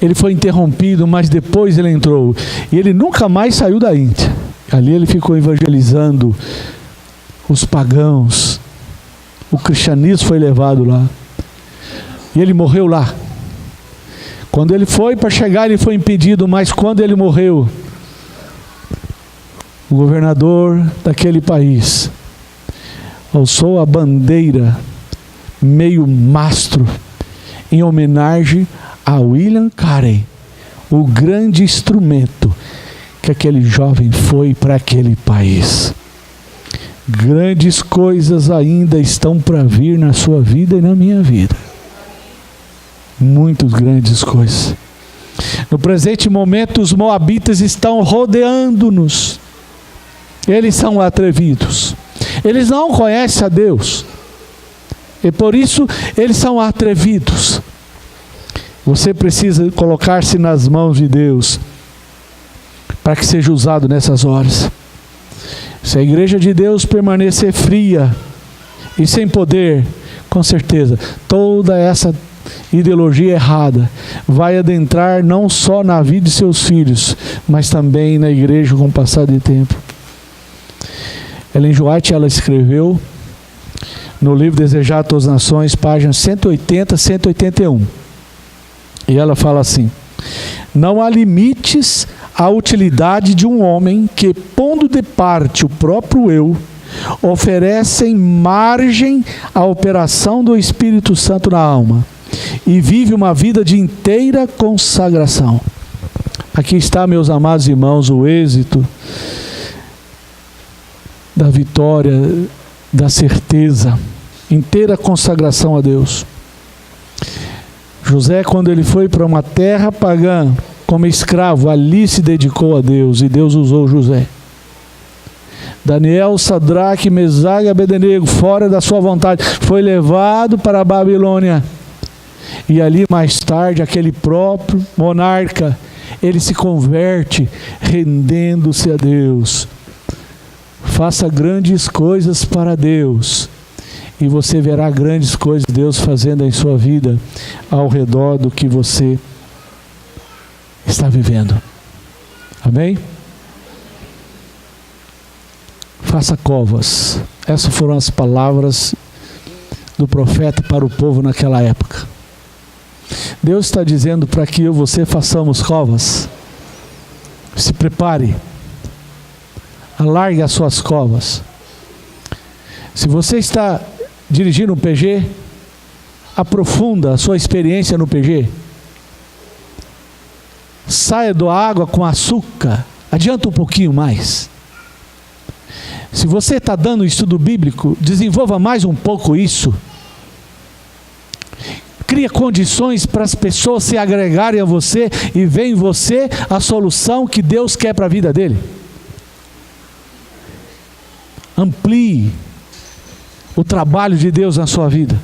ele foi interrompido, mas depois ele entrou. E ele nunca mais saiu da Índia. Ali ele ficou evangelizando os pagãos. O cristianismo foi levado lá. E ele morreu lá. Quando ele foi para chegar, ele foi impedido, mas quando ele morreu, o governador daquele país alçou a bandeira meio mastro em homenagem a William Carey, o grande instrumento que aquele jovem foi para aquele país. Grandes coisas ainda estão para vir na sua vida e na minha vida. Muitas grandes coisas. No presente momento, os moabitas estão rodeando-nos. Eles são atrevidos. Eles não conhecem a Deus. E por isso, eles são atrevidos. Você precisa colocar-se nas mãos de Deus para que seja usado nessas horas. Se a igreja de Deus permanecer fria e sem poder, com certeza, toda essa ideologia errada vai adentrar não só na vida de seus filhos, mas também na igreja com o passar do tempo. Ellen G. White, ela escreveu no livro Desejar a Todas as Nações, páginas 180, 181. E ela fala assim: não há limites à utilidade de um homem que, pondo de parte o próprio eu, oferecem margem à operação do Espírito Santo na alma e vive uma vida de inteira consagração. Aqui está, meus amados irmãos, o êxito da vitória, da certeza, inteira consagração a Deus. José, quando ele foi para uma terra pagã como escravo, ali se dedicou a Deus e Deus usou José. Daniel, Sadraque, Mesaque e Abednego, fora da sua vontade, foi levado para a Babilônia. E ali mais tarde, aquele próprio monarca, ele se converte, rendendo-se a Deus. Faça grandes coisas para Deus, e você verá grandes coisas Deus fazendo em sua vida, ao redor do que você está vivendo. Amém? Faça covas. Essas foram as palavras do profeta para o povo naquela época. Deus está dizendo para que eu e você façamos covas. Se prepare. Alargue as suas covas. Se você está dirigindo um PG, aprofunda a sua experiência no PG. Saia da água com açúcar. Adianta um pouquinho mais. Se você está dando estudo bíblico, desenvolva mais um pouco isso. Cria condições para as pessoas se agregarem a você e ver em você a solução que Deus quer para a vida dele. Amplie o trabalho de Deus na sua vida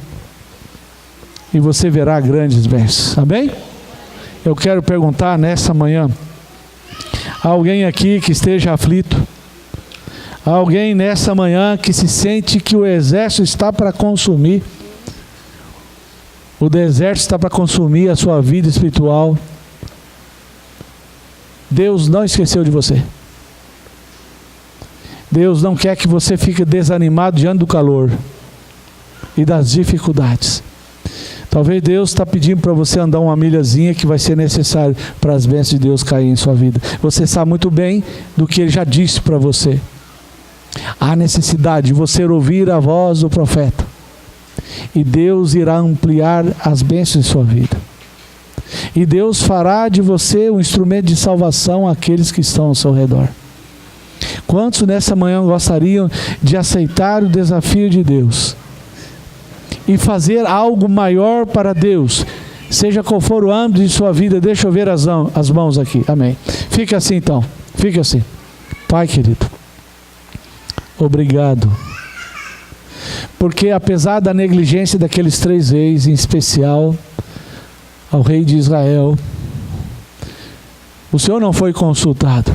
e você verá grandes bênçãos. Amém? Eu quero perguntar nessa manhã, alguém aqui que esteja aflito, alguém nessa manhã que se sente que o exército está para consumir, o deserto está para consumir a sua vida espiritual. Deus não esqueceu de você. Deus não quer que você fique desanimado diante do calor e das dificuldades. Talvez Deus está pedindo para você andar uma milhazinha que vai ser necessário para as bênçãos de Deus caírem em sua vida. Você sabe muito bem do que Ele já disse para você. Há necessidade de você ouvir a voz do profeta. E Deus irá ampliar as bênçãos de sua vida. E Deus fará de você um instrumento de salvação àqueles que estão ao seu redor. Quantos nessa manhã gostariam de aceitar o desafio de Deus e fazer algo maior para Deus, seja qual for o âmbito de sua vida? Deixa eu ver as mãos aqui. Amém. Fica assim então, fica assim. Pai querido, obrigado, porque apesar da negligência daqueles 3 reis, em especial ao rei de Israel, o Senhor não foi consultado.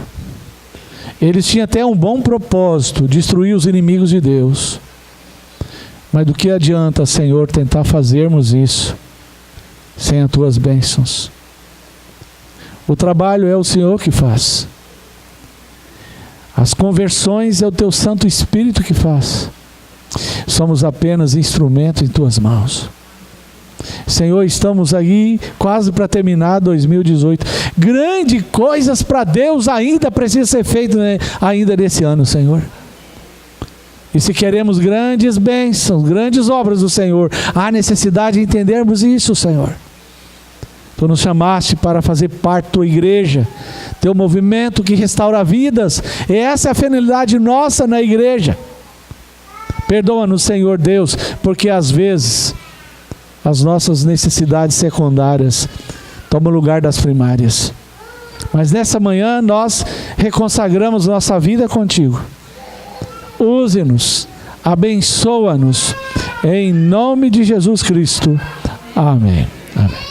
Eles tinham até um bom propósito, destruir os inimigos de Deus. Mas do que adianta, Senhor, tentar fazermos isso sem as tuas bênçãos? O trabalho é o Senhor que faz. As conversões é o teu Santo Espírito que faz. Somos apenas instrumentos em tuas mãos. Senhor, estamos aí quase para terminar 2018. Grandes coisas para Deus ainda precisam ser feitas, né? Ainda nesse ano, Senhor. E se queremos grandes bênçãos, grandes obras do Senhor, há necessidade de entendermos isso, Senhor. Tu nos chamaste para fazer parte da tua igreja, teu movimento que restaura vidas. E essa é a finalidade nossa na igreja. Perdoa-nos, Senhor Deus, porque às vezes as nossas necessidades secundárias tomam lugar das primárias. Mas nessa manhã nós reconsagramos nossa vida contigo. Use-nos, abençoa-nos, em nome de Jesus Cristo. Amém. Amém.